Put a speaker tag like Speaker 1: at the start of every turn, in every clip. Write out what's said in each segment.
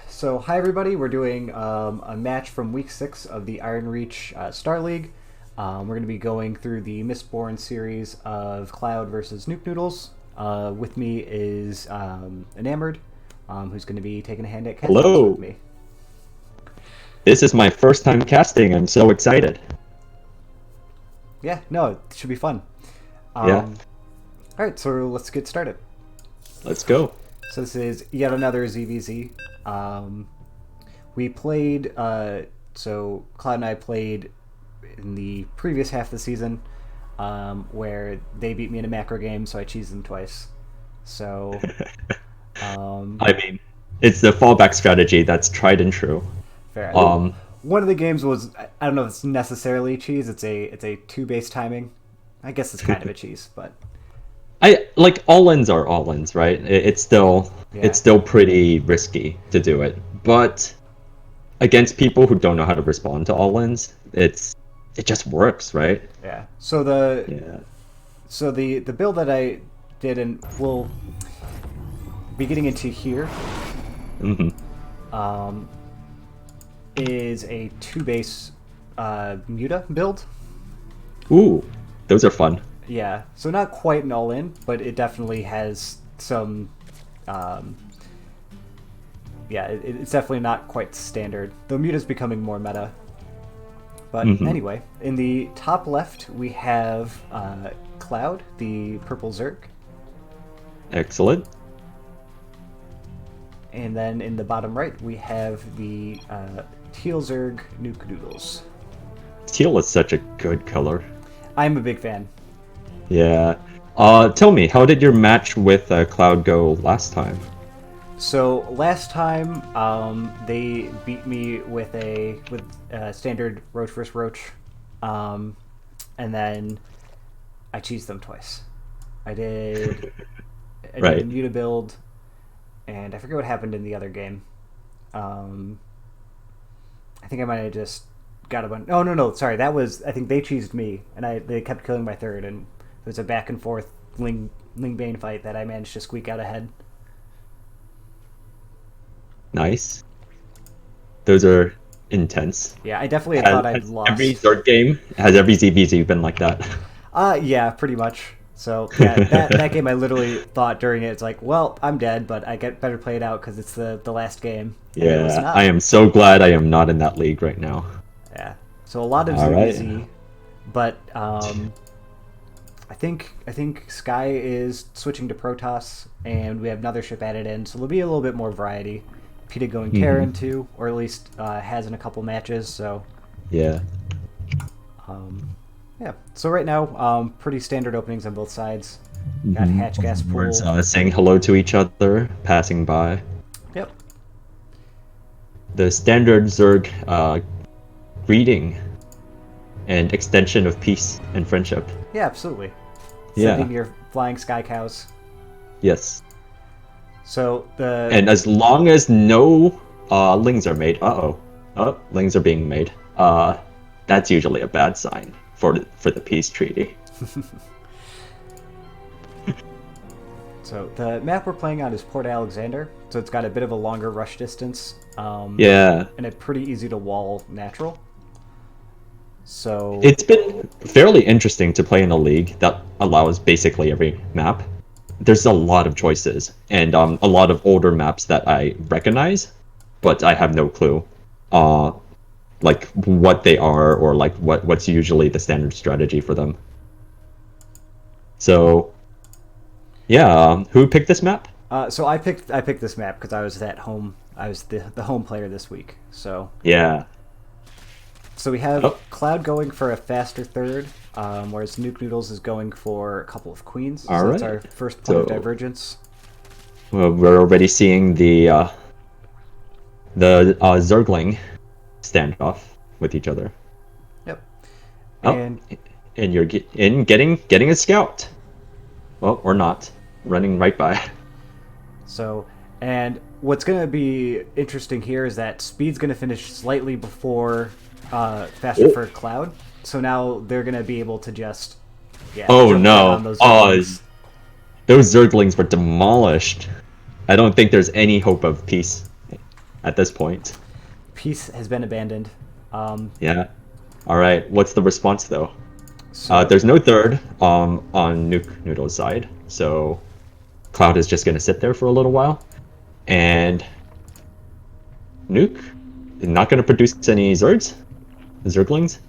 Speaker 1: So, hi everybody. We're doing a match from Week 6 of the Iron Reach Star League. We're going to be going through the Mistborn series of Cloud versus NukeNoodles. With me is Enamored, who's going to be taking a hand at casting this with
Speaker 2: Hello.
Speaker 1: me.
Speaker 2: This is my first time casting. I'm so excited.
Speaker 1: Yeah, no, it should be fun.
Speaker 2: Yeah,
Speaker 1: All right, so let's get started.
Speaker 2: let's go.
Speaker 1: So this is yet another ZVZ. We played, so Cloud and I played in the previous half of the season, where they beat me in a macro game, so I cheesed them twice. So, um,
Speaker 2: I mean, it's the fallback strategy that's tried and true.
Speaker 1: fair.
Speaker 2: Um,
Speaker 1: One of the games was, I don't know if it's necessarily cheese. It's a two base timing. I guess it's kind of a cheese, but
Speaker 2: I like all-ins are all-ins, right? It's still
Speaker 1: yeah,
Speaker 2: it's still pretty risky to do it, but against people who don't know how to respond to all-ins, it just works, right?
Speaker 1: yeah. So the
Speaker 2: Yeah.
Speaker 1: so the build that I did, and we'll be getting into here,
Speaker 2: hmm
Speaker 1: um, is a two base Muta build.
Speaker 2: Ooh, those are fun.
Speaker 1: Yeah, so not quite an all in, but it definitely has some. Um, yeah, it's definitely not quite standard. Though Muta's becoming more meta. But
Speaker 2: hmm
Speaker 1: anyway, in the top left we have Cloud, the purple Zerg,
Speaker 2: Excellent.
Speaker 1: and then in the bottom right we have the teal Zerg NukeNoodles.
Speaker 2: Teal is such a good color.
Speaker 1: I'm a big fan.
Speaker 2: Yeah. Tell me, how did your match with Cloud go last time?
Speaker 1: So last time, they beat me with standard roach versus roach, and then I cheesed them twice. I did I did a
Speaker 2: Right.
Speaker 1: Muta build, and I forget what happened in the other game. Um, I think I might have just got a bunch. Oh no, sorry, that was I think they cheesed me, and they kept killing my third, and it was a back and forth Ling Bane fight that I managed to squeak out ahead.
Speaker 2: Nice. Those are intense.
Speaker 1: Yeah, I definitely
Speaker 2: Has,
Speaker 1: thought I'd
Speaker 2: has every
Speaker 1: lost.
Speaker 2: Zord game, has every ZVZ been like that?
Speaker 1: Yeah, pretty much. So yeah, that game I literally thought during it, it's like, well, I'm dead, but I get better play it out because it's the last game, and it was
Speaker 2: Yeah, I
Speaker 1: not.
Speaker 2: am so glad I am not in that league right now.
Speaker 1: Yeah. So a lot of
Speaker 2: All right.
Speaker 1: ZVZ, but I think Sky is switching to Protoss, and we have another ship added in, so there'll be a little bit more variety. Peta going
Speaker 2: hmm
Speaker 1: Karen too, or at least has in a couple matches. So
Speaker 2: Yeah.
Speaker 1: um, yeah. So right now, pretty standard openings on both sides. Got
Speaker 2: hmm
Speaker 1: hatch gas
Speaker 2: Words
Speaker 1: pool.
Speaker 2: saying hello to each other, passing by.
Speaker 1: Yep.
Speaker 2: The standard Zerg greeting and extension of peace and friendship.
Speaker 1: Yeah, absolutely.
Speaker 2: Yeah.
Speaker 1: Sending your flying sky cows.
Speaker 2: Yes.
Speaker 1: So the
Speaker 2: And as long as no lings are made, oh, lings are being made. That's usually a bad sign for the peace treaty.
Speaker 1: the map we're playing on is Port Alexander, so it's got a bit of a longer rush distance,
Speaker 2: Yeah,
Speaker 1: and a pretty easy to wall natural. So
Speaker 2: it's been fairly interesting to play in a league that allows basically every map. There's a lot of choices and a lot of older maps that I recognize, but I have no clue, uh, like what they are or like what's usually the standard strategy for them. So yeah, who picked this map?
Speaker 1: so I picked this map because I was at home. I was the home player this week.
Speaker 2: Yeah.
Speaker 1: So we have
Speaker 2: Oh,
Speaker 1: Cloud going for a faster third, whereas NukeNoodles is going for a couple of queens.
Speaker 2: all
Speaker 1: So that's
Speaker 2: right.
Speaker 1: our first point of
Speaker 2: So
Speaker 1: divergence.
Speaker 2: we're already seeing the Zergling standoff with each other.
Speaker 1: Yep.
Speaker 2: Oh,
Speaker 1: And
Speaker 2: and you're getting a scout. Well, or not, running right by.
Speaker 1: so, and what's going to be interesting here is that Speed's going to finish slightly before Faster
Speaker 2: Oh,
Speaker 1: for Cloud. So now they're going to be able to just, yeah,
Speaker 2: oh
Speaker 1: jump right on
Speaker 2: no!
Speaker 1: those
Speaker 2: Oh,
Speaker 1: Zerglings.
Speaker 2: those Zerglings were demolished. I don't think there's any hope of peace. at this point.
Speaker 1: Peace has been abandoned.
Speaker 2: Yeah. All right. What's the response though?
Speaker 1: So
Speaker 2: There's no third on NukeNoodles' side, so Cloud is just gonna sit there for a little while, and Nuke is not gonna produce any Zerglings.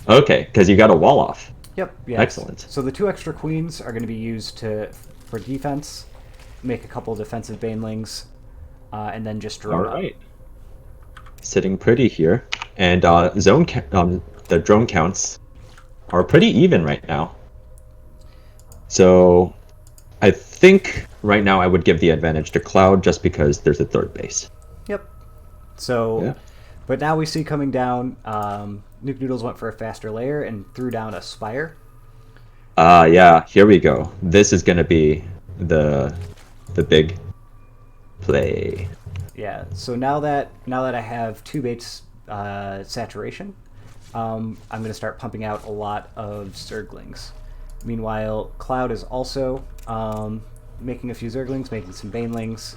Speaker 2: Okay, because you got a wall off.
Speaker 1: Yep. Yes.
Speaker 2: Excellent.
Speaker 1: So the 2 extra queens are going to be used for defense, make a couple defensive banelings, and then just drone
Speaker 2: All right. Sitting pretty here, and the drone counts are pretty even right now. So I think right now I would give the advantage to Cloud just because there's a third base.
Speaker 1: Yep. So,
Speaker 2: Yeah.
Speaker 1: but now we see coming down, NukeNoodles went for a faster layer and threw down a Spire.
Speaker 2: Yeah, here we go. This is gonna be the big play.
Speaker 1: Yeah. So now that I have 2 baits saturation, I'm going to start pumping out a lot of Zerglings. Meanwhile, Cloud is also making a few Zerglings, making some Banelings,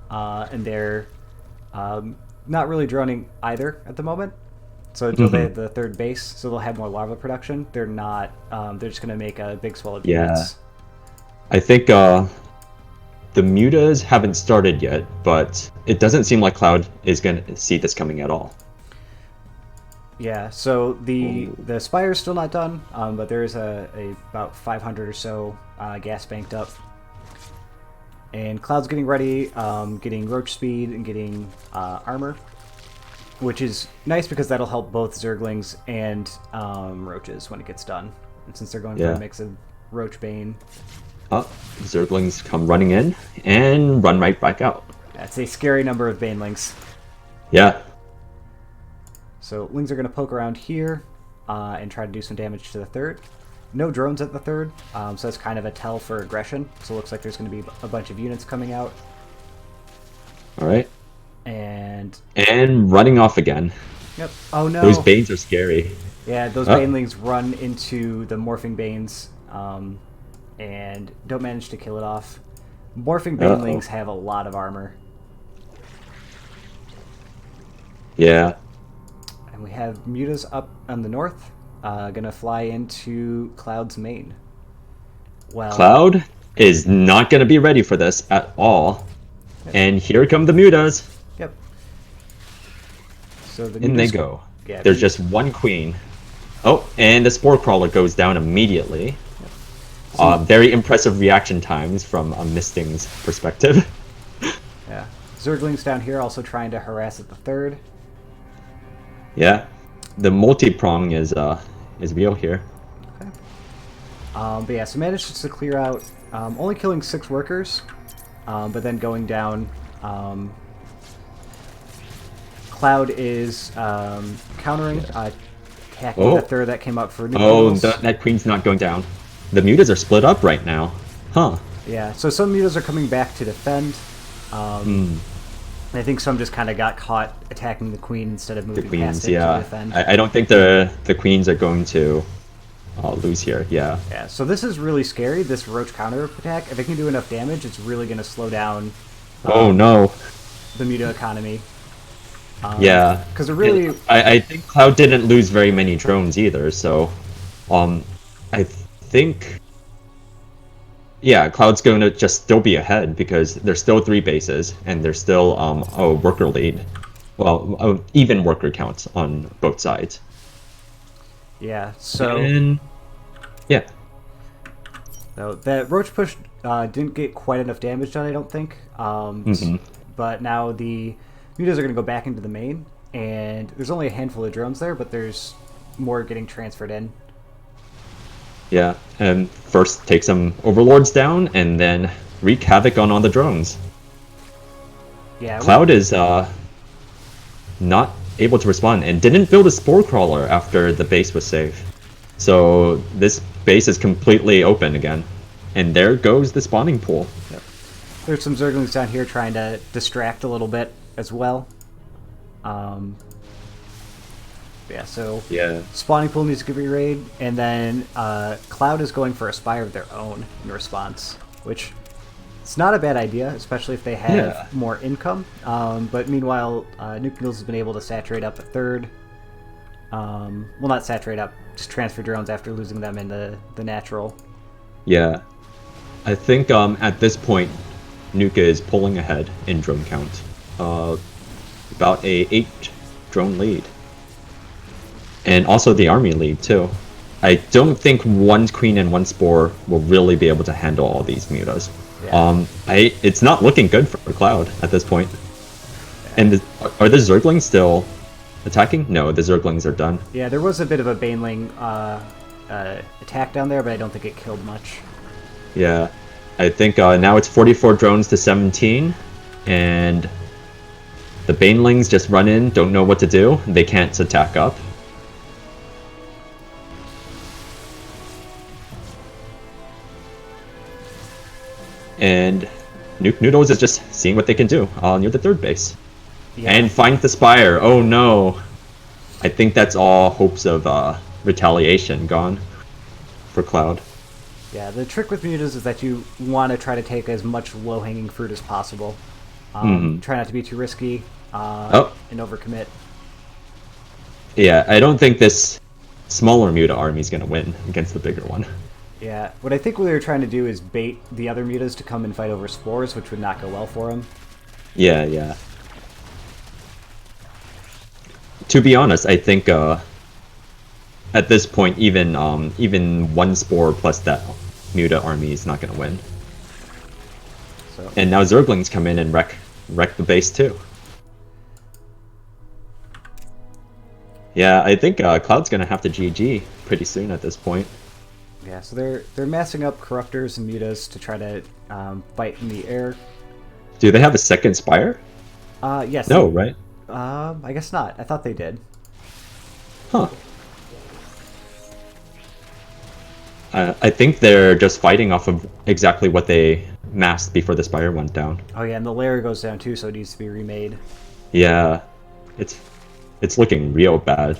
Speaker 1: and they're not really droning either at the moment. So until they have the third base, so they'll have more larva production. They're not. They're just going to make a big swell of units.
Speaker 2: I think the mutas haven't started yet, but it doesn't seem like Cloud is going to see this coming at all.
Speaker 1: Yeah, so the Spire's still not done, but there's about 500 or so gas banked up. And Cloud's getting ready, getting roach speed and getting armor, which is nice because that'll help both Zerglings and roaches when it gets done. And since they're going for a mix of roach bane.
Speaker 2: Zerglings come running in and run right back out.
Speaker 1: That's a scary number of banelings.
Speaker 2: Yeah.
Speaker 1: So Lings are going to poke around here and try to do some damage to the third. No drones at the third, so that's kind of a tell for aggression. So it looks like there's going to be a bunch of units coming out.
Speaker 2: All right.
Speaker 1: And
Speaker 2: running off again.
Speaker 1: Yep. Oh no.
Speaker 2: Those Banes are scary.
Speaker 1: Yeah, those Banelings run into the Morphing Banes and don't manage to kill it off. Morphing Banelings have a lot of armor.
Speaker 2: Yeah.
Speaker 1: And we have Mutas up on the north, gonna fly into Cloud's main. Well,
Speaker 2: Cloud is not gonna be ready for this at all. Yep. And here come the Mutas.
Speaker 1: Yep. So the
Speaker 2: in they go.
Speaker 1: Yeah,
Speaker 2: there's just one queen. Oh, and the Spore Crawler goes down immediately. Yep. So, very impressive reaction times from a Misting's perspective.
Speaker 1: Yeah. Zerglings down here also trying to harass at the third.
Speaker 2: Yeah. The multi-prong is real here.
Speaker 1: Okay. But yeah, so managed to clear out, only killing 6 workers, but then going down. Cloud is countering, attacking the third that came up for NukeNoodles.
Speaker 2: Oh, that queen's not going down. The mutas are split up right now. Huh.
Speaker 1: Yeah, so some mutas are coming back to defend. I think some just kind of got caught attacking the queen instead of moving past it to defend.
Speaker 2: I don't think the queens are going to lose here. Yeah.
Speaker 1: Yeah. So this is really scary. This roach counter attack. If it can do enough damage, it's really going to slow down.
Speaker 2: Oh no.
Speaker 1: The muta economy.
Speaker 2: Yeah.
Speaker 1: Because it really.
Speaker 2: I think Cloud didn't lose very many drones either. So, I think. Yeah, Cloud's going to just still be ahead because there's still 3 bases and there's still a worker lead. Well, even worker counts on both sides.
Speaker 1: Yeah, so...
Speaker 2: yeah.
Speaker 1: So that roach push didn't get quite enough damage done, I don't think. But now the mutas are going to go back into the main, and there's only a handful of drones there, but there's more getting transferred in.
Speaker 2: Yeah, and first take some overlords down, and then wreak havoc on all the drones.
Speaker 1: Yeah,
Speaker 2: Cloud is not able to respond, and didn't build a Spore Crawler after the base was safe. So this base is completely open again. And there goes the spawning pool.
Speaker 1: Yep. There's some Zerglings down here trying to distract a little bit as well. Yeah, so spawning pool needs to be raid, and then Cloud is going for a Spire of their own in response, which It's not a bad idea, especially if they have
Speaker 2: Yeah.
Speaker 1: more income. But meanwhile, NukeNoodles has been able to saturate up a third. Well, not saturate up, just transfer drones after losing them in the natural.
Speaker 2: Yeah. I think at this point, Nuka is pulling ahead in drone count. About a 8 drone lead. And also the army lead too. I don't think one queen and one spore will really be able to handle all these mutas.
Speaker 1: Yeah.
Speaker 2: It's not looking good for Cloud at this point. And are the Zerglings still attacking? No, the Zerglings are done.
Speaker 1: Yeah, there was a bit of a Baneling attack down there, but I don't think it killed much.
Speaker 2: Yeah, I think now it's 44 drones to 17, and the Banelings just run in, don't know what to do. They can't attack up. And NukeNoodles is just seeing what they can do near the third base.
Speaker 1: Yeah.
Speaker 2: And finds the Spire. Oh no. I think that's all hopes of retaliation gone for Cloud.
Speaker 1: Yeah, the trick with mutas is that you want to try to take as much low-hanging fruit as possible. Try not to be too risky and overcommit.
Speaker 2: Yeah, I don't think this smaller Muta army is going to win against the bigger one.
Speaker 1: Yeah, what I think what they're trying to do is bait the other mutas to come and fight over spores, which would not go well for them.
Speaker 2: Yeah, yeah. To be honest, I think at this point, even one spore plus that Muta army is not going to win.
Speaker 1: So.
Speaker 2: And now Zerglings come in and wreck the base too. Yeah, I think Cloud's going to have to GG pretty soon at this point.
Speaker 1: Yeah, so they're massing up Corruptors and Mutas to try to fight in the air.
Speaker 2: Do they have a second Spire?
Speaker 1: Yes.
Speaker 2: No, right?
Speaker 1: I guess not. I thought they did.
Speaker 2: Huh. I think they're just fighting off of exactly what they massed before the Spire went down.
Speaker 1: Oh yeah, and the layer goes down too, so it needs to be remade.
Speaker 2: Yeah, it's looking real bad.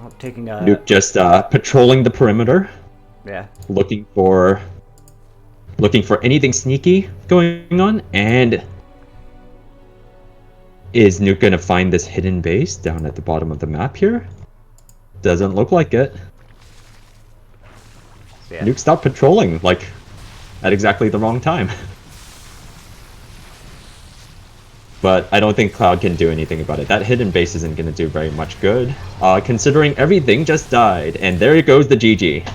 Speaker 1: Oh, taking
Speaker 2: Nuke just patrolling the perimeter.
Speaker 1: Yeah.
Speaker 2: Looking for anything sneaky going on, and is Nuke gonna find this hidden base down at the bottom of the map here? Doesn't look like it.
Speaker 1: Yeah.
Speaker 2: Nuke stopped patrolling, like, at exactly the wrong time. But I don't think Cloud can do anything about it. That hidden base isn't going to do very much good, considering everything just died. And there goes the GG.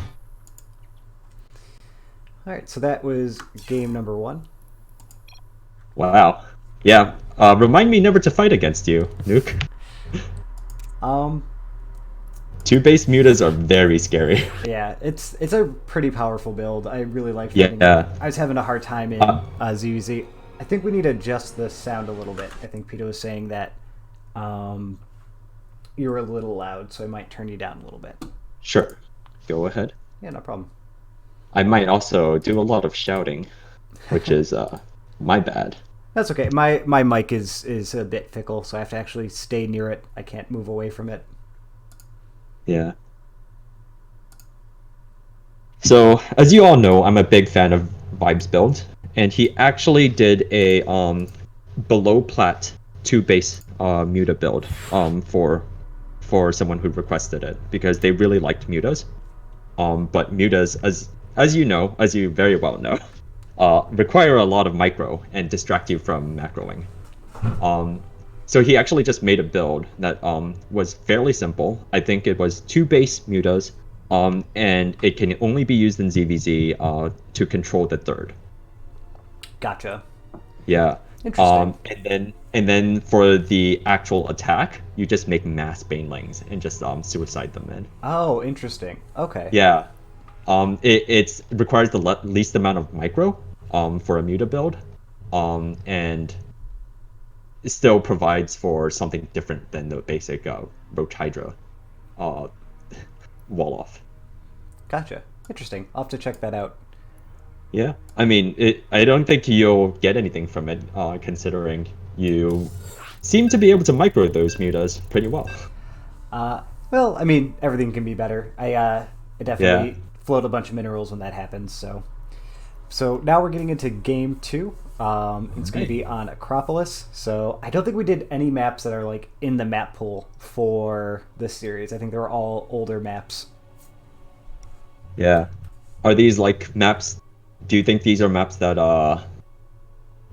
Speaker 1: Alright, so that was game number 1.
Speaker 2: Wow. Yeah, remind me never to fight against you, Nuke. 2 base mutas are very scary.
Speaker 1: Yeah, it's a pretty powerful build. I really like
Speaker 2: it. Yeah.
Speaker 1: I was having a hard time in ZVZ. I think we need to adjust the sound a little bit. I think Peter was saying that you were a little loud, so I might turn you down a little bit.
Speaker 2: Sure. Go ahead.
Speaker 1: Yeah, no problem.
Speaker 2: I might also do a lot of shouting, which is my bad.
Speaker 1: That's okay. My mic is a bit fickle, so I have to actually stay near it. I can't move away from it.
Speaker 2: Yeah. So, as you all know, I'm a big fan of Vibes build, and he actually did a below plat 2 base Muta build for someone who requested it, because they really liked Mutas. But Mutas, as you know, as you very well know, require a lot of micro and distract you from macroing. So he actually just made a build that was fairly simple. I think it was 2 base Mutas, and it can only be used in ZVZ to control the third.
Speaker 1: Gotcha.
Speaker 2: Yeah.
Speaker 1: Interesting.
Speaker 2: And then for the actual attack, you just make mass banelings and just suicide them in.
Speaker 1: Oh, interesting. Okay.
Speaker 2: Yeah. It requires the least amount of micro for a Muta build, and it still provides for something different than the basic Roach Hydra wall off.
Speaker 1: Gotcha. Interesting. I'll have to check that out.
Speaker 2: Yeah, I mean, I don't think you'll get anything from it, considering you seem to be able to micro those mutas pretty well.
Speaker 1: Well, I mean, everything can be better. I
Speaker 2: Yeah.
Speaker 1: definitely float a bunch of minerals when that happens. So now we're getting into game two. It's going to
Speaker 2: Right.
Speaker 1: be on Acropolis. So I don't think we did any maps that are like in the map pool for this series. I think they're all older maps.
Speaker 2: Yeah. Are these like maps? Do you think these are maps that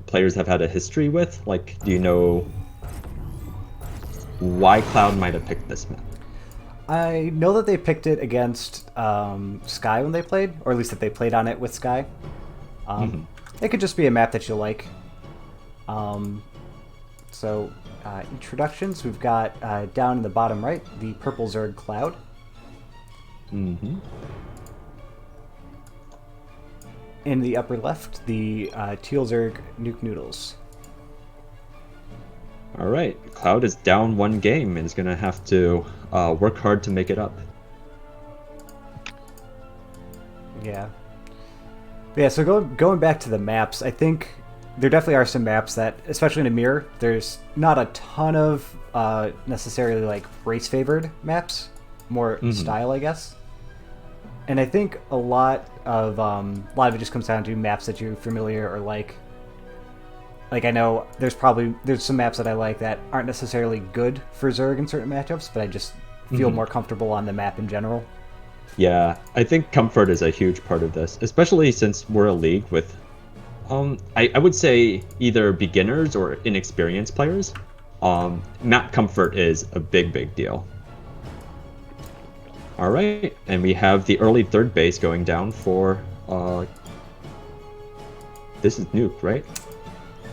Speaker 2: players have had a history with? Like, do you know why Cloud might have picked this map?
Speaker 1: I know that they picked it against Sky when they played, or at least that they played on it with Sky. Um,
Speaker 2: Hmm.
Speaker 1: it could just be a map that you like. Um, Introductions, we've got down in the bottom right the purple Zerg Cloud.
Speaker 2: Hmm.
Speaker 1: In the upper left, the teal Zerg NukeNoodles.
Speaker 2: All right. Cloud is down one game and is gonna have to work hard to make it up.
Speaker 1: Yeah. Yeah, so going back to the maps, I think there definitely are some maps that, especially in a mirror, there's not a ton of necessarily like race favored maps, more
Speaker 2: Hmm.
Speaker 1: style, I guess. And I think a lot of it just comes down to maps that you're familiar or like. Like I know there's some maps that I like that aren't necessarily good for Zerg in certain matchups, but I just feel
Speaker 2: Hmm.
Speaker 1: more comfortable on the map in general.
Speaker 2: Yeah, I think comfort is a huge part of this, especially since we're a league with, I would say either beginners or inexperienced players. Map comfort is a big deal. All right, and we have the early third base going down for, this is Nuke, right?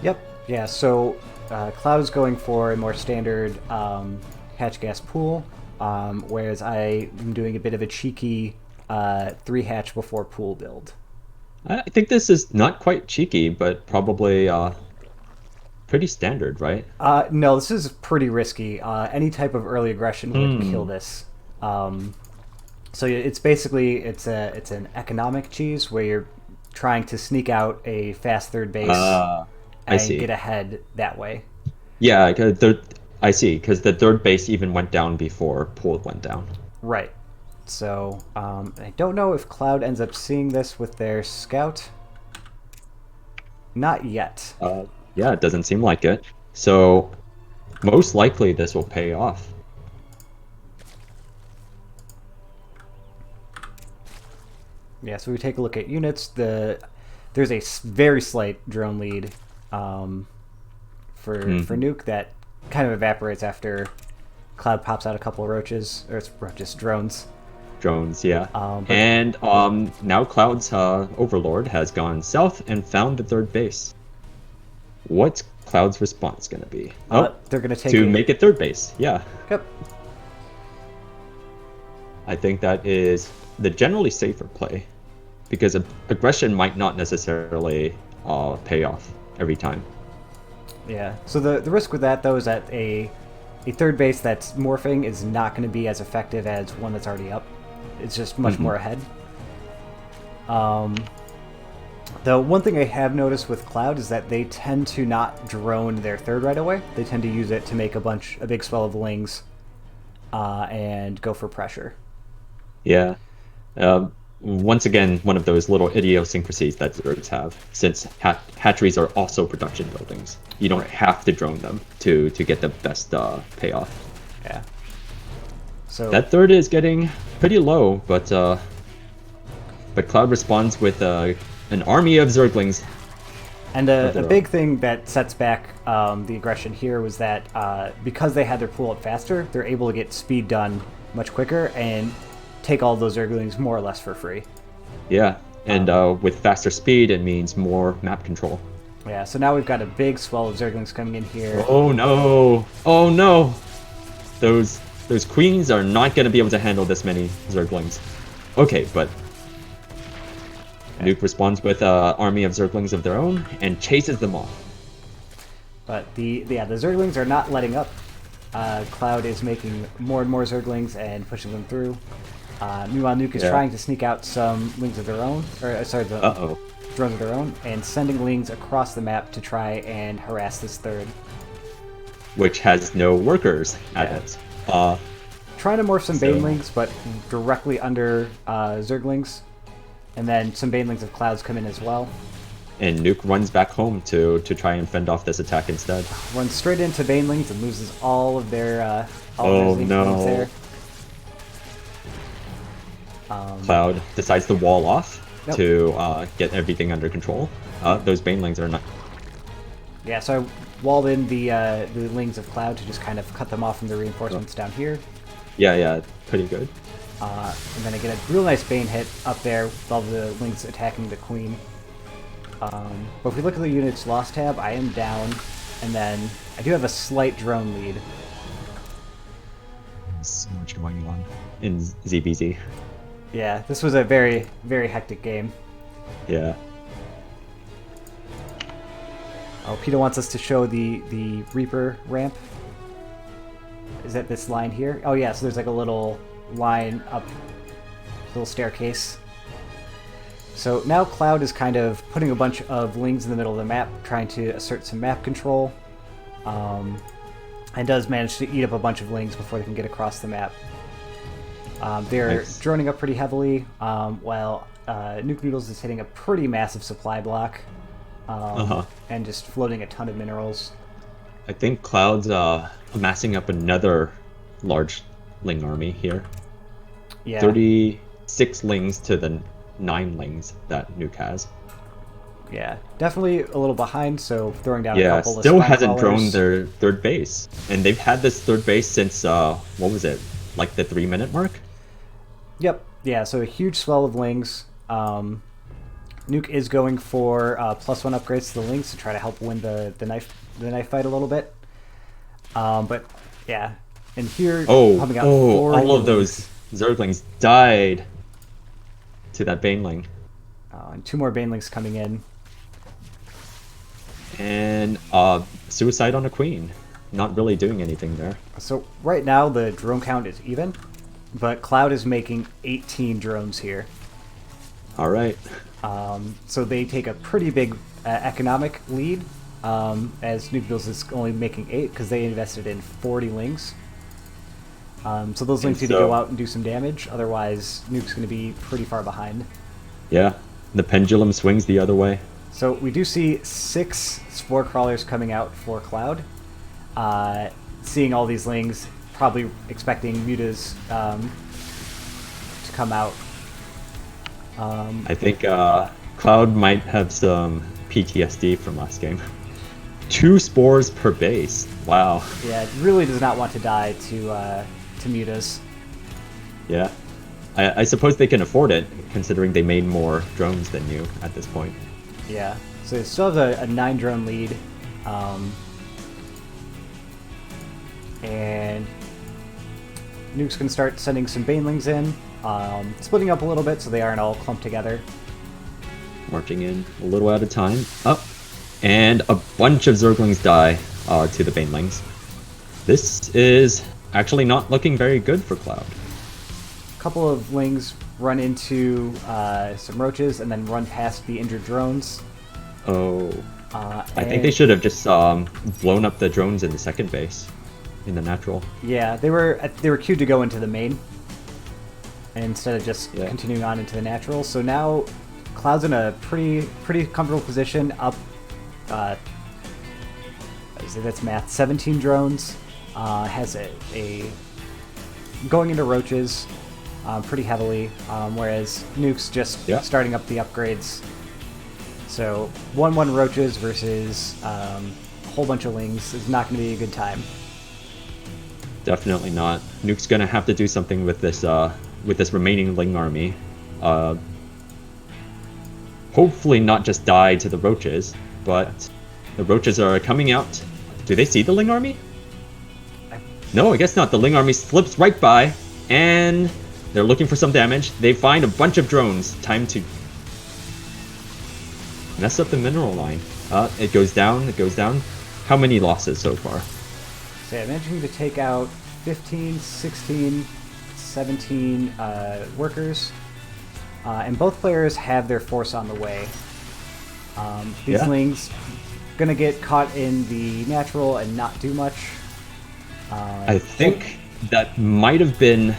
Speaker 1: Yep. Yeah. So Cloud's going for a more standard hatch gas pool, whereas I am doing a bit of a cheeky three hatch before pool build.
Speaker 2: I think this is not quite cheeky, but probably pretty standard, right?
Speaker 1: No, this is pretty risky. Any type of early aggression would kill
Speaker 2: Hmm.
Speaker 1: this. Um, it's basically it's an economic cheese where you're trying to sneak out a fast third base
Speaker 2: Uh, I
Speaker 1: and get
Speaker 2: see.
Speaker 1: ahead that way.
Speaker 2: Yeah, 'cause I see, because the third base even went down before pool went down.
Speaker 1: Right. I don't know if Cloud ends up seeing this with their scout. Not yet.
Speaker 2: Uh, yeah, it doesn't seem like it. So most likely this will pay off.
Speaker 1: Yeah, so we take a look at units. There's a very slight drone lead for
Speaker 2: Hmm.
Speaker 1: Nuke that kind of evaporates after Cloud pops out a couple of roaches, or it's roaches, drones.
Speaker 2: Drones, yeah.
Speaker 1: But
Speaker 2: And now Cloud's Overlord has gone south and found the third base. What's Cloud's response going to be? Oh,
Speaker 1: they're going to take
Speaker 2: to
Speaker 1: a.
Speaker 2: make it third base. Yeah,
Speaker 1: Yep.
Speaker 2: I think that is the generally safer play because aggression might not necessarily pay off every time.
Speaker 1: Yeah. So the risk with that though is that a third base that's morphing is not going to be as effective as one that's already up. It's just much
Speaker 2: Hmm.
Speaker 1: more ahead. Um, the one thing I have noticed with Cloud is that they tend to not drone their third right away. They tend to use it to make a big swell of lings, and go for pressure.
Speaker 2: Yeah. Once again, one of those little idiosyncrasies that Zergs have, since hatcheries are also production buildings. You don't
Speaker 1: Right.
Speaker 2: have to drone them to get the best payoff.
Speaker 1: Yeah. So
Speaker 2: That third is getting pretty low, but Cloud responds with an army of Zerglings
Speaker 1: and
Speaker 2: of
Speaker 1: a
Speaker 2: their
Speaker 1: big
Speaker 2: own.
Speaker 1: thing that sets back the aggression here was that because they had their pool up faster, they're able to get speed done much quicker and take all those Zerglings more or less for free.
Speaker 2: Yeah, and
Speaker 1: Um,
Speaker 2: with faster speed, it means more map control.
Speaker 1: yeah, so now we've got a big swell of Zerglings coming in here.
Speaker 2: Oh no! Oh no! Those queens are not going to be able to handle this many Zerglings. Okay, but
Speaker 1: Okay.
Speaker 2: Nuke responds with an army of Zerglings of their own and chases them off.
Speaker 1: But the Zerglings are not letting up. Cloud is making more and more Zerglings and pushing them through. Meanwhile, Nuke is
Speaker 2: Yeah.
Speaker 1: trying to sneak out some lings of their own, the
Speaker 2: Uh-oh.
Speaker 1: drones of their own, and sending lings across the map to try and harass this third.
Speaker 2: Which has no workers at
Speaker 1: Yeah.
Speaker 2: it. Uh,
Speaker 1: trying to morph some
Speaker 2: So-
Speaker 1: Banelings, but directly under Zerglings. And then some Banelings of Clouds come in as well.
Speaker 2: And Nuke runs back home to try and fend off this attack instead.
Speaker 1: Runs straight into Banelings and loses all of their
Speaker 2: Oh,
Speaker 1: Zinc
Speaker 2: no.
Speaker 1: points there.
Speaker 2: Cloud decides to wall off
Speaker 1: Yep.
Speaker 2: to get everything under control. Those Banelings are not...
Speaker 1: Yeah, so I walled in the Lings of Cloud to just kind of cut them off from the reinforcements down here.
Speaker 2: Yeah, pretty good.
Speaker 1: And then I get a real nice Bane hit up there with all the Lings attacking the Queen. But if we look at the units lost tab, I am down, and then I do have a slight drone lead.
Speaker 2: So much going on in ZBZ.
Speaker 1: Yeah, this was a very, very hectic game.
Speaker 2: Yeah.
Speaker 1: Oh, Peter wants us to show the Reaper ramp. Is that this line here? Oh yeah, so there's like a little line up, little staircase. So now Cloud is kind of putting a bunch of Lings in the middle of the map, trying to assert some map control. And does manage to eat up a bunch of Lings before they can get across the map. They're
Speaker 2: Nice.
Speaker 1: droning up pretty heavily, while NukeNoodles is hitting a pretty massive supply block. And just floating a ton of minerals.
Speaker 2: I think Cloud's amassing up another large Ling army here.
Speaker 1: Yeah.
Speaker 2: 36 Lings to the 9 Lings that Nuke has.
Speaker 1: Yeah, definitely a little behind, so throwing down a
Speaker 2: Yeah,
Speaker 1: couple of
Speaker 2: still
Speaker 1: spy
Speaker 2: hasn't
Speaker 1: crawlers.
Speaker 2: drawn their third base. And they've had this third base since, what was it? Like the 3-minute mark?
Speaker 1: Yep, yeah, so a huge swell of Lings. Nuke is going for +1 upgrades to the Lings to try to help win the knife fight a little bit. But yeah, and here coming out four
Speaker 2: all of
Speaker 1: Lings.
Speaker 2: those Zerglings died to that Baneling.
Speaker 1: And 2 more Banelings coming in.
Speaker 2: And suicide on a queen. Not really doing anything there.
Speaker 1: So right now the drone count is even, but Cloud is making 18 drones here.
Speaker 2: All right.
Speaker 1: So they take a pretty big economic lead, as NukeNoodles is only making 8 because they invested in 40 Lings. So those Lings need to go out and do some damage, otherwise Nuke's going to be pretty far behind.
Speaker 2: Yeah, the pendulum swings the other way.
Speaker 1: So we do see 6 Spore Crawlers coming out for Cloud. Seeing all these Lings, probably expecting Mutas to come out.
Speaker 2: I think Cloud might have some PTSD from last game. 2 spores per base. Wow.
Speaker 1: Yeah, it really does not want to die to Mutas.
Speaker 2: Yeah. I suppose they can afford it, considering they made more drones than you at this point.
Speaker 1: Yeah, so it still has a 9 drone lead. And Nuke's going to start sending some Banelings in, splitting up a little bit so they aren't all clumped together.
Speaker 2: Marching in a little at a time. Up. And a bunch of Zerglings die to the Banelings. This is actually not looking very good for Cloud.
Speaker 1: A couple of Lings run into some roaches and then run past the injured drones.
Speaker 2: Oh. I think they should have just blown up the drones in the second base. In the natural.
Speaker 1: Yeah, they were queued to go into the main instead of just continuing on into the natural. So now Cloud's in a pretty comfortable position. Up, that's math. 17 drones. Has a going into roaches pretty heavily, whereas Nuke's just starting up the upgrades. So 1-1 roaches versus a whole bunch of Lings is not going to be a good time.
Speaker 2: Definitely not. Nuke's gonna have to do something with this remaining Ling army. Hopefully not just die to the roaches, but the roaches are coming out. Do they see the Ling army? No, I guess not. The Ling army slips right by, and they're looking for some damage. They find a bunch of drones. Time to mess up the mineral line. It goes down, it goes down. How many losses so far?
Speaker 1: So yeah, managing to take out 15, 16, 17 workers, and both players have their force on the way. These Lings gonna get caught in the natural and not do much.
Speaker 2: I think That might have been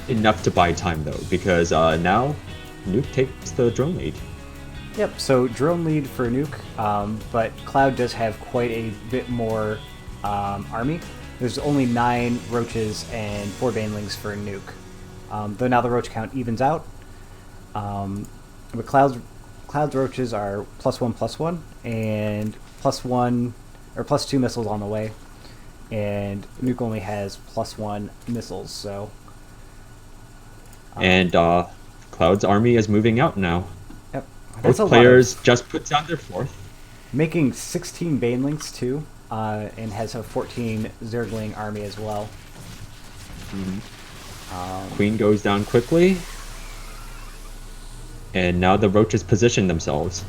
Speaker 2: enough to buy time though, because now Nuke takes the drone lead.
Speaker 1: Yep, so drone lead for Nuke, but Cloud does have quite a bit more army. There's only 9 roaches and 4 banelings for Nuke. Though now the roach count evens out. But Cloud's roaches are +1/+1, and +1 or +2 missiles on the way. And Nuke only has +1 missiles, so.
Speaker 2: And Cloud's army is moving out now.
Speaker 1: Yep.
Speaker 2: Both players just put down their 4th.
Speaker 1: Making 16 banelings too, and has a 14 Zergling army as well.
Speaker 2: Queen goes down quickly. And now the roaches position themselves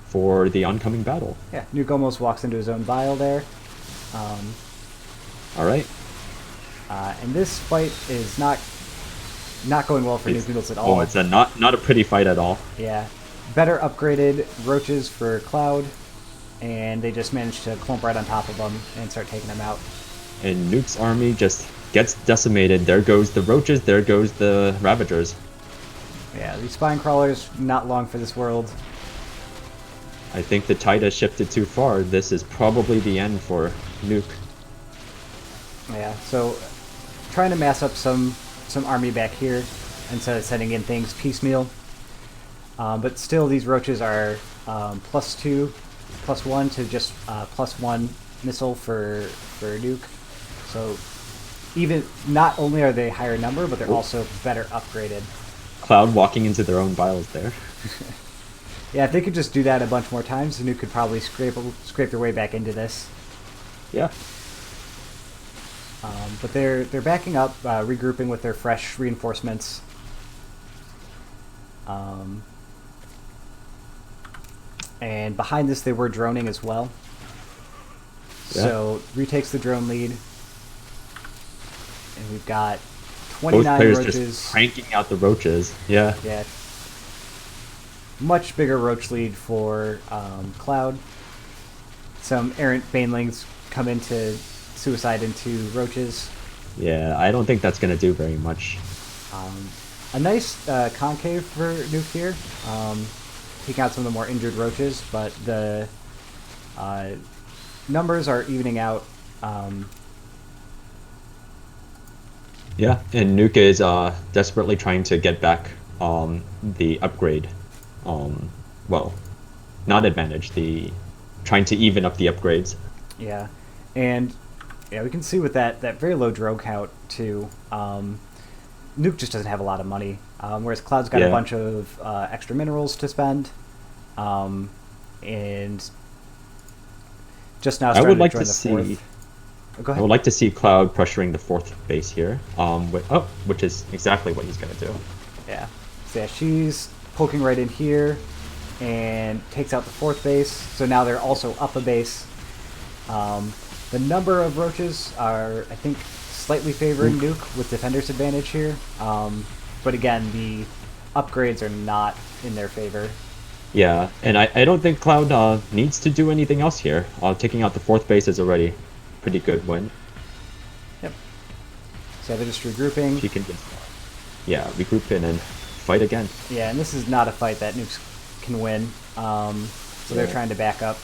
Speaker 2: for the oncoming battle.
Speaker 1: Yeah, Nuke almost walks into his own vial there.
Speaker 2: All right.
Speaker 1: And this fight is not going well for NukeNoodles at all.
Speaker 2: Oh, it's not a pretty fight at all.
Speaker 1: Yeah. Better upgraded roaches for Cloud, and they just managed to clump right on top of them and start taking them out.
Speaker 2: And Nuke's army just gets decimated. There goes the roaches, there goes the Ravagers.
Speaker 1: Yeah, these spine crawlers, not long for this world.
Speaker 2: I think the tide has shifted too far. This is probably the end for Nuke.
Speaker 1: Yeah, so trying to mass up some army back here instead of sending in things piecemeal. But still, these roaches are +2, +1 to just +1 missile for Nuke. So even not only are they higher number, but they're also better upgraded.
Speaker 2: Cloud walking into their own vials there.
Speaker 1: Yeah, if they could just do that a bunch more times, Nuke could probably scrape their way back into this.
Speaker 2: Yeah.
Speaker 1: But they're backing up, regrouping with their fresh reinforcements. And behind this, they were droning as well. Yeah. So retakes the drone lead, and we've got 29
Speaker 2: Both players
Speaker 1: roaches.
Speaker 2: Just cranking out the roaches. Yeah.
Speaker 1: Yeah. Much bigger roach lead for Cloud. Some errant banelings come into suicide into roaches.
Speaker 2: Yeah, I don't think that's going to do very much.
Speaker 1: A nice concave for Nuke here. Taking out some of the more injured roaches, but the numbers are evening out.
Speaker 2: Yeah, and Nuke is desperately trying to get back the upgrade. Well, not advantage, trying to even up the upgrades.
Speaker 1: Yeah, and yeah, we can see with that very low drogue count too. Nuke just doesn't have a lot of money, whereas Cloud's got a bunch of extra minerals to spend, and just now starting to join the fourth. Oh, go ahead.
Speaker 2: I would like to see Cloud pressuring the 4th base here, which is exactly what he's going to do.
Speaker 1: Yeah, so yeah, she's poking right in here and takes out the 4th base. So now they're also up a base. The number of roaches are, I think, slightly favoring Nuke with defender's advantage here. But again, the upgrades are not in their favor.
Speaker 2: Yeah, and I don't think Cloud needs to do anything else here. Taking out the 4th base is already a pretty good win.
Speaker 1: Yep. So they're just regrouping.
Speaker 2: She can just, regroup in and fight again.
Speaker 1: Yeah, and this is not a fight that Nukes can win. So they're trying to back up.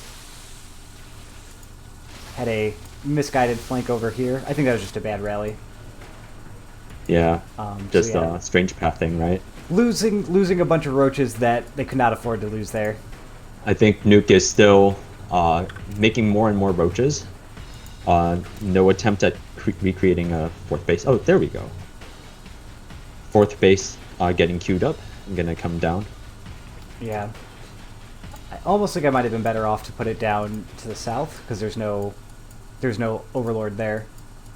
Speaker 1: Had a misguided flank over here. I think that was just a bad rally.
Speaker 2: Yeah, just a strange pathing, right?
Speaker 1: Losing a bunch of roaches that they could not afford to lose there.
Speaker 2: I think Nuke is still making more and more roaches. No attempt at recreating a 4th base. Oh, there we go. 4th base getting queued up. I'm gonna come down.
Speaker 1: Yeah. I almost think I might have been better off to put it down to the south, because there's no overlord there,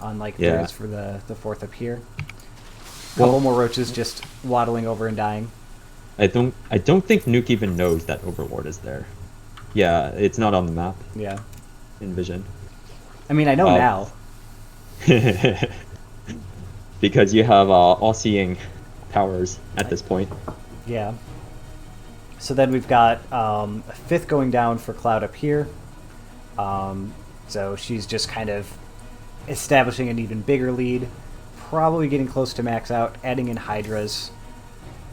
Speaker 1: unlike there is for the 4th up here. Couple more roaches just waddling over and dying.
Speaker 2: I don't think Nuke even knows that overlord is there. Yeah, it's not on the map.
Speaker 1: Yeah.
Speaker 2: In vision.
Speaker 1: I mean, I know now.
Speaker 2: Because you have all-seeing powers at this point.
Speaker 1: Yeah. So then we've got a 5th going down for Cloud up here. So she's just kind of establishing an even bigger lead. Probably getting close to max out, adding in Hydras.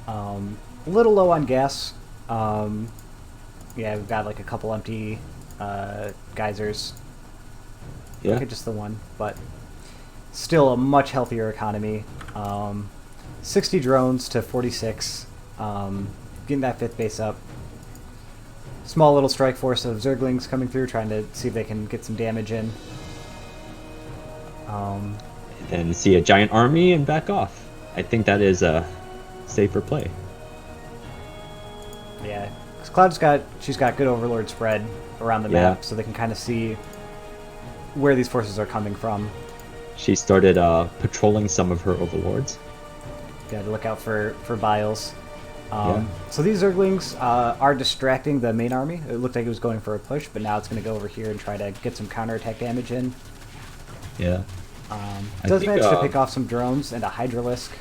Speaker 1: A little low on gas. Yeah, we've got like a couple empty geysers.
Speaker 2: Yeah.
Speaker 1: Okay, just the one, but still a much healthier economy. 60 drones to 46. Getting that 5th base up. Small little strike force of Zerglings coming through, trying to see if they can get some damage in.
Speaker 2: And then see a giant army and back off. I think that is a safer play.
Speaker 1: Yeah, because she's got good Overlord spread around the map, so they can kind of see where these forces are coming from.
Speaker 2: She started patrolling some of her overlords.
Speaker 1: Got to look out for Biles. So these Zerglings are distracting the main army. It looked like it was going for a push, but now it's going to go over here and try to get some counterattack damage in.
Speaker 2: Yeah.
Speaker 1: Does manage to pick off some drones and a Hydralisk.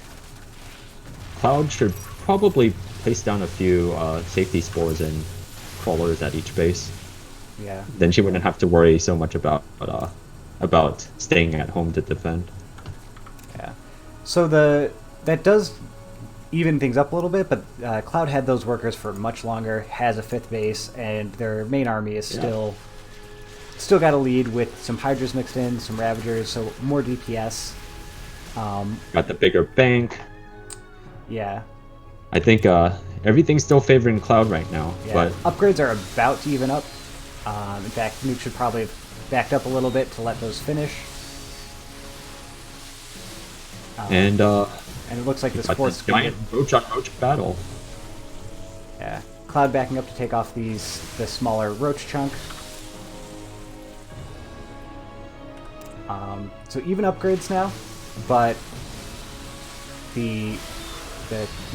Speaker 2: Cloud should probably place down a few safety spores and crawlers at each base.
Speaker 1: Yeah.
Speaker 2: Then she wouldn't have to worry so much about staying at home to defend.
Speaker 1: Yeah. So that does even things up a little bit, but Cloud had those workers for much longer, has a 5th base, and their main army is still got a lead with some Hydras mixed in, some Ravagers, so more DPS.
Speaker 2: Got the bigger bank.
Speaker 1: Yeah.
Speaker 2: I think everything's still favoring Cloud right now.
Speaker 1: Yeah.
Speaker 2: But
Speaker 1: upgrades are about to even up. In fact, Nuke should probably have backed up a little bit to let those finish.
Speaker 2: And
Speaker 1: it looks like this fourth
Speaker 2: giant roach on roach battle.
Speaker 1: Yeah. Cloud backing up to take off the smaller roach chunk. So even upgrades now, but the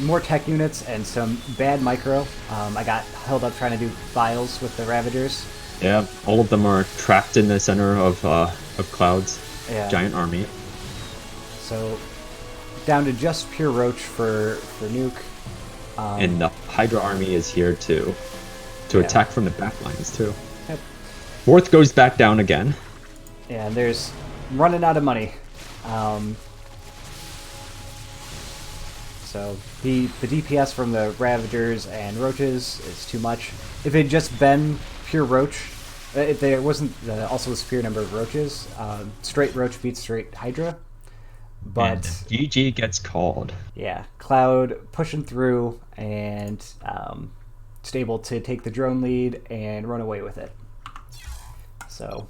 Speaker 1: more tech units and some bad micro. I got held up trying to do files with the Ravagers.
Speaker 2: Yeah, all of them are trapped in the center of Cloud's giant army.
Speaker 1: So down to just pure roach for Nuke.
Speaker 2: And the Hydra army is here to attack from the back lines too.
Speaker 1: Yep.
Speaker 2: 4th goes back down again.
Speaker 1: Yeah, and there's running out of money. So the DPS from the Ravagers and Roaches is too much. If it had just been pure Roach, if there wasn't also a superior number of Roaches, straight Roach beats straight Hydra. But
Speaker 2: and GG gets called.
Speaker 1: Yeah, Cloud pushing through and just able to take the drone lead and run away with it. So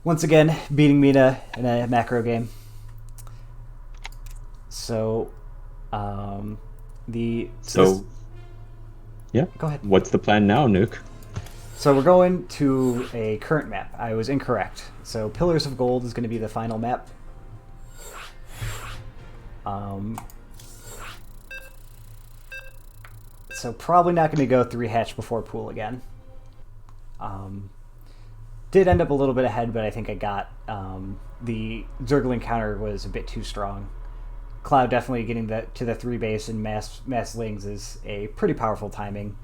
Speaker 1: once again, beating me in a macro game. So
Speaker 2: yeah.
Speaker 1: Go ahead.
Speaker 2: What's the plan now, Nuke?
Speaker 1: So we're going to a current map. I was incorrect. So Pillars of Gold is going to be the final map. So probably not going to go 3 hatch before pool again. Did end up a little bit ahead, but I think I got the Zergling counter was a bit too strong. Cloud definitely getting to the 3 base and mass lings is a pretty powerful timing.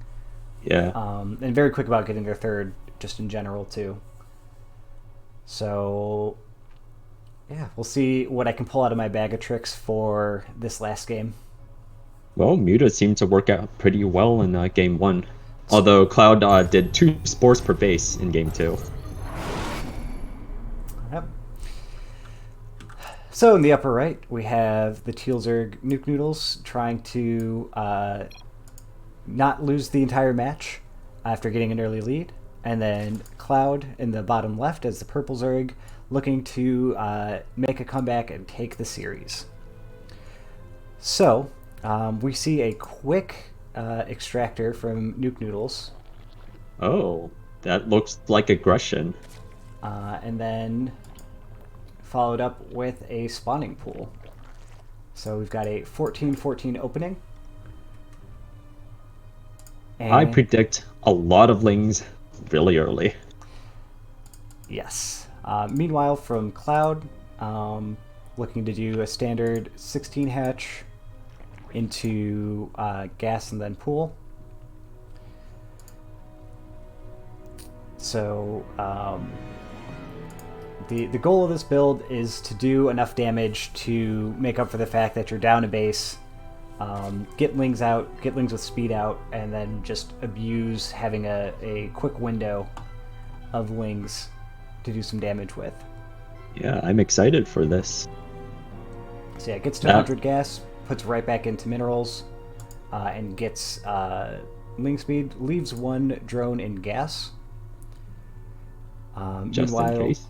Speaker 2: Yeah.
Speaker 1: And very quick about getting their 3rd, just in general too. So yeah, we'll see what I can pull out of my bag of tricks for this last game.
Speaker 2: Well, Muta seemed to work out pretty well in game 1. Although Cloud did 2 spores per base in game 2.
Speaker 1: Yep. So in the upper right, we have the Teal Zerg NukeNoodles trying to not lose the entire match after getting an early lead. And then Cloud in the bottom left as the purple Zerg looking to make a comeback and take the series. So we see a quick extractor from NukeNoodles.
Speaker 2: Oh, that looks like aggression.
Speaker 1: And then followed up with a spawning pool. So we've got a 14-14 opening. And
Speaker 2: I predict a lot of lings really early.
Speaker 1: Yes. Meanwhile, from Cloud, looking to do a standard 16 hatch into gas and then pool. So the goal of this build is to do enough damage to make up for the fact that you're down a base, get lings out, get lings with speed out, and then just abuse having a quick window of lings to do some damage with.
Speaker 2: Yeah, I'm excited for this.
Speaker 1: So yeah, it gets to 100 gas, puts right back into minerals, and gets ling speed, leaves one drone in gas.
Speaker 2: Just in case.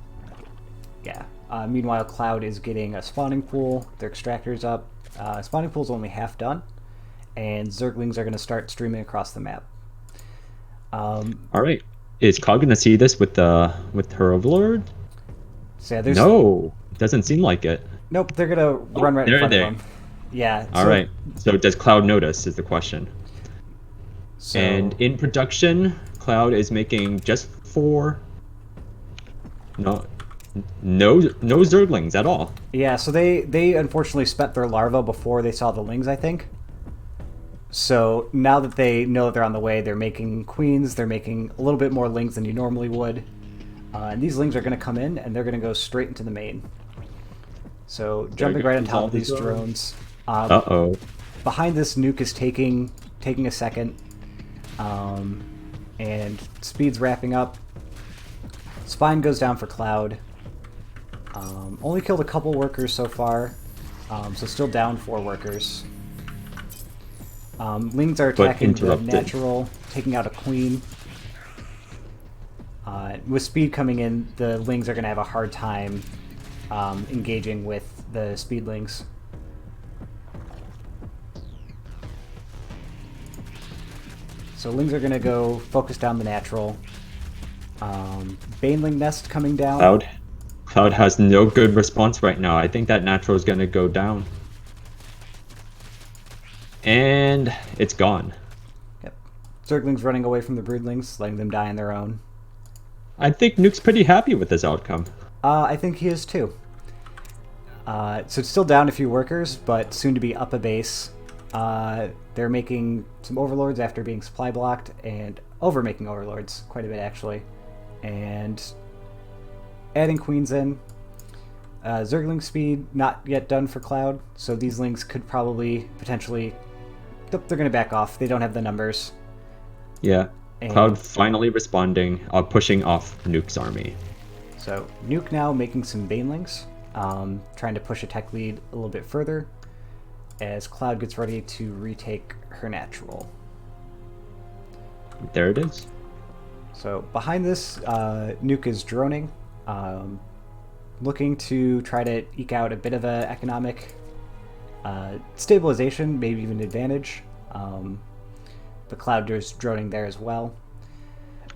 Speaker 1: Yeah. Meanwhile, Cloud is getting a spawning pool. Their extractor's up. Spawning pool's only half done, and Zerglings are going to start streaming across the map.
Speaker 2: All right. Is Cloud going to see this with her Overlord?
Speaker 1: So yeah, there's
Speaker 2: No, doesn't seem like it.
Speaker 1: Nope, they're going to run right in front of them. Yeah.
Speaker 2: All right. So does Cloud notice is the question.
Speaker 1: So,
Speaker 2: and in production, Cloud is making just 4. No Zerglings at all.
Speaker 1: Yeah, so they unfortunately spent their larvae before they saw the lings, I think. So now that they know that they're on the way, they're making queens, they're making a little bit more lings than you normally would. And these lings are going to come in, and they're going to go straight into the main. So jumping right on top of these drones.
Speaker 2: Uh-oh.
Speaker 1: Behind this, Nuke is taking a second. And speed's wrapping up. Spine goes down for Cloud. Only killed a couple workers so far, so still down 4 workers. Lings are attacking the natural, taking out a queen. With speed coming in, the lings are going to have a hard time engaging with the speedlings. So lings are going to go focus down the natural. Baneling nest coming down.
Speaker 2: Cloud has no good response right now. I think that natural is going to go down. And it's gone.
Speaker 1: Yep. Zerglings running away from the broodlings, letting them die on their own.
Speaker 2: I think Nuke's pretty happy with this outcome.
Speaker 1: I think he is too. So it's still down a few workers, but soon to be up a base. They're making some overlords after being supply blocked, and over-making overlords quite a bit actually. And adding queens in. Zergling speed not yet done for Cloud, so these lings could probably potentially... They're going to back off. They don't have the numbers.
Speaker 2: Yeah. And Cloud finally responding, pushing off Nuke's army.
Speaker 1: So Nuke now making some banelings, trying to push a tech lead a little bit further as Cloud gets ready to retake her natural.
Speaker 2: There it is.
Speaker 1: So behind this, Nuke is droning, looking to try to eke out a bit of an economic stabilization, maybe even advantage. The Cloud is droning there as well.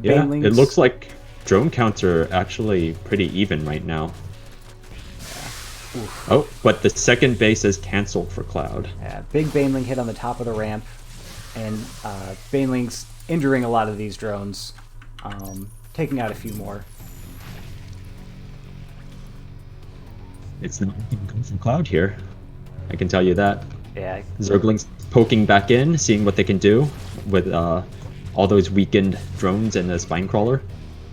Speaker 2: Yeah,
Speaker 1: Banelings,
Speaker 2: it looks like drone counts are actually pretty even right now.
Speaker 1: Oof.
Speaker 2: Oh, but the second base is canceled for Cloud.
Speaker 1: Yeah, big Baneling hit on the top of the ramp, and Baneling's injuring a lot of these drones, taking out a few more.
Speaker 2: It's not looking good for Cloud here. I can tell you that.
Speaker 1: Yeah.
Speaker 2: Zergling's poking back in, seeing what they can do with all those weakened drones and the spine crawler.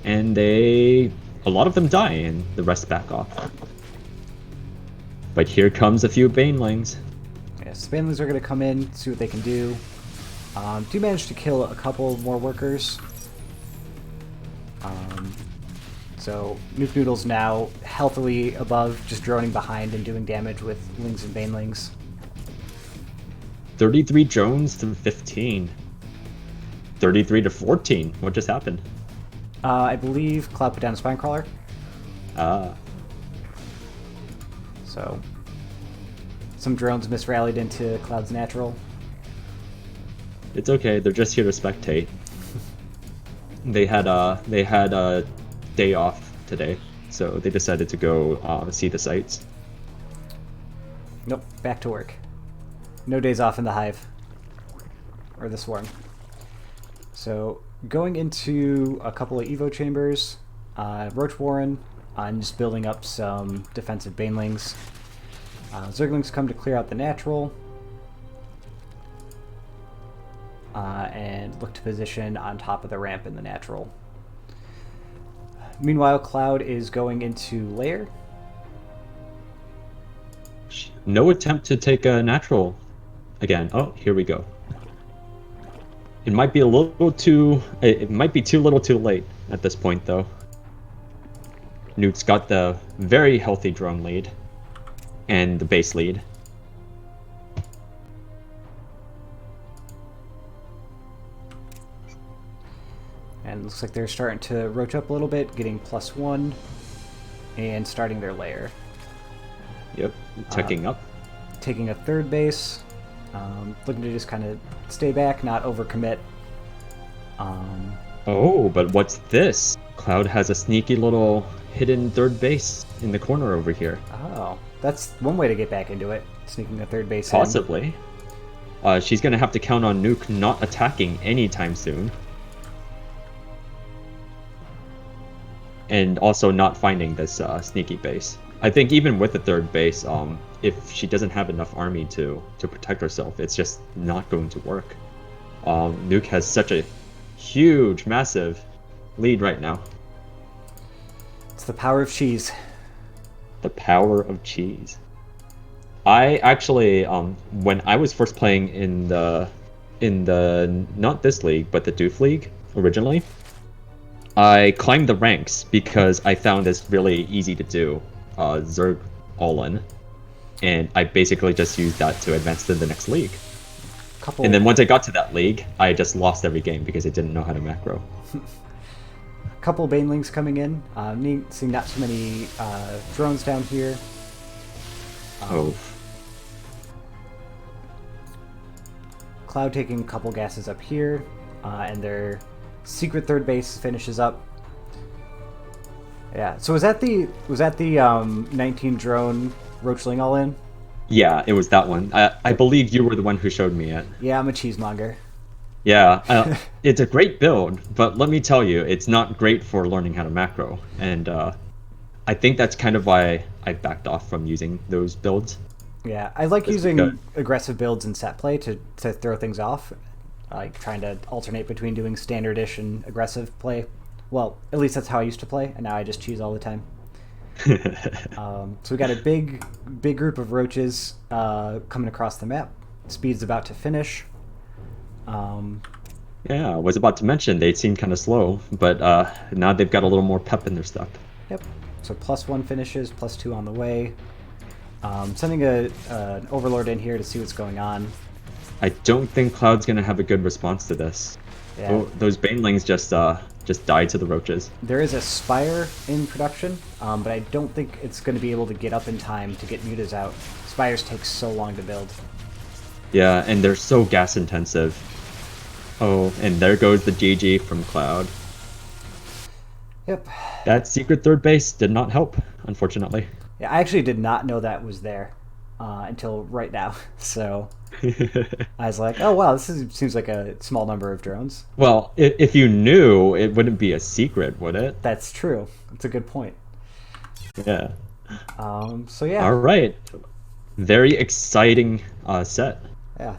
Speaker 2: And a lot of them die, and the rest back off. But here comes a few Banelings.
Speaker 1: Yes, Banelings are going to come in, see what they can do. Do manage to kill a couple more workers. So NukeNoodles now healthily above, just droning behind and doing damage with lings and Banelings.
Speaker 2: 33 drones to 15. 33 to 14. What just happened?
Speaker 1: I believe Cloud put down a spine crawler. So some drones misrallied into Cloud's natural.
Speaker 2: It's okay. They're just here to spectate. They had a day off today, so they decided to go see the sights.
Speaker 1: Nope, back to work. No days off in the hive or the swarm. So going into a couple of Evo chambers, Roach Warren, I'm just building up some defensive Banelings. Zerglings come to clear out the natural. And look to position on top of the ramp in the natural. Meanwhile, Cloud is going into lair.
Speaker 2: No attempt to take a natural again. Oh, here we go. It might be a little too. It might be too little too late at this point, though. Nuke's got the very healthy drone lead and the base lead.
Speaker 1: And it looks like they're starting to roach up a little bit, getting +1, and starting their lair.
Speaker 2: Yep, checking up.
Speaker 1: Taking a third base, looking to just kind of stay back, not overcommit.
Speaker 2: Oh, but what's this? Cloud has a sneaky little hidden third base in the corner over here.
Speaker 1: Oh, that's one way to get back into it, sneaking a third base
Speaker 2: Possibly. She's going to have to count on Nuke not attacking anytime soon. And also not finding this sneaky base. I think even with the third base, if she doesn't have enough army to protect herself, it's just not going to work. Nuke has such a huge, massive lead right now.
Speaker 1: It's the power of cheese.
Speaker 2: The power of cheese. I actually, when I was first playing in the not this league, but the Doof League originally, I climbed the ranks because I found this really easy to do, Zerg all-in, and I basically just used that to advance to the next league. And then once I got to that league, I just lost every game because I didn't know how to macro.
Speaker 1: A couple banelings coming in, seeing not too many drones down here. Cloud taking a couple gases up here, and their secret third base finishes up. Yeah. So was that the 19 drone roachling all in?
Speaker 2: Yeah, it was that one. I believe you were the one who showed me it.
Speaker 1: Yeah, I'm a cheesemonger.
Speaker 2: Yeah, it's a great build, but let me tell you, it's not great for learning how to macro. And I think that's kind of why I backed off from using those builds.
Speaker 1: Yeah, I like using aggressive builds in set play to throw things off. Like trying to alternate between doing standard-ish and aggressive play. Well, at least that's how I used to play, and now I just cheese all the time. So we got a big group of roaches coming across the map. Speed's about to finish.
Speaker 2: Yeah, I was about to mention they seem kind of slow, but now they've got a little more pep in their step.
Speaker 1: Yep. So +1 finishes, +2 on the way. Sending an overlord in here to see what's going on.
Speaker 2: I don't think Cloud's gonna have a good response to this.
Speaker 1: Yeah.
Speaker 2: Those banelings just died to the roaches.
Speaker 1: There is a Spire in production, but I don't think it's going to be able to get up in time to get mutas out. Spires take so long to build.
Speaker 2: Yeah, and they're so gas intensive. Oh, and there goes the GG from Cloud.
Speaker 1: Yep.
Speaker 2: That secret third base did not help, unfortunately.
Speaker 1: Yeah, I actually did not know that was there until right now. So I was like, oh wow, seems like a small number of drones.
Speaker 2: Well, if you knew, it wouldn't be a secret, would it?
Speaker 1: That's true. That's a good point.
Speaker 2: Yeah.
Speaker 1: So yeah.
Speaker 2: All right. Very exciting set.
Speaker 1: Yeah.